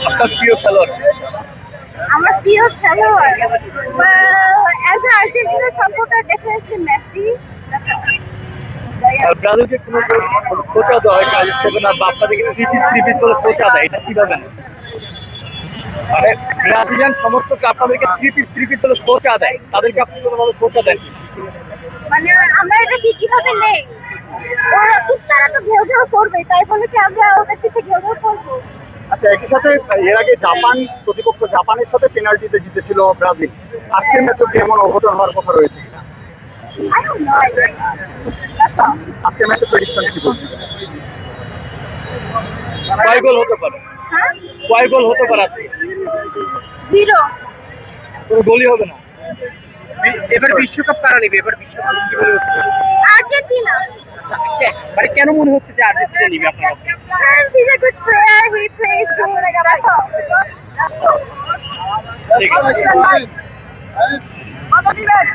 আপনার প্রিয় খেলোয়াড়? আমার প্রিয় খেলোয়াড়, well, as an Argentina supporter, definitely Messi. That's all. আর ব্রাজিলকে কোনো কোচা দেওয়া হয় কাজ সেভেন আর বা আপনাদেরকে থ্রি পিস বলে কোচা দেয়, এটা কিভাবে? মানে ব্রাজিলিয়ান সমর্থক আপনাদেরকে থ্রি পিস বলে কোচা দেয়, তাদেরকে আপনি কোনোভাবে কোচা দেন? মানে আমরা এটা কিভাবে নেই? ওরা কুত্তারা তো ঘেউ ঘেউ করবে, তাই বলে কি আমরা ওদের কিছু ঘেউ ঘেউ করবো? আচ্ছা, একই সাথে এর আগে প্রতিপক্ষ জাপানের সাথে পেনাল্টিতে জিতেছিল ব্রাজিল। আজকের ম্যাচে কি এমন অঘটন হওয়ার কথা রয়েছে কিনা? I don't know. That's all. আজকের ম্যাচের প্রেডিকশন কি বলছেন? কয় গোল হতে পারে? হ্যাঁ? কয় গোল হতে পারে আজকে? 0. কোনো গোলই হবে না। এবার বিশ্বকাপ কারা নেবে? এবার বিশ্বকাপ কি মনে হচ্ছে? Argentina. আচ্ছা, মানে কেন মনে হচ্ছে যে আর্জেন্টিনা নেবে আপনার কাছে? Because he's a good player, he plays good. That's all. That's all. ঠিক আছে। কত দিবেন?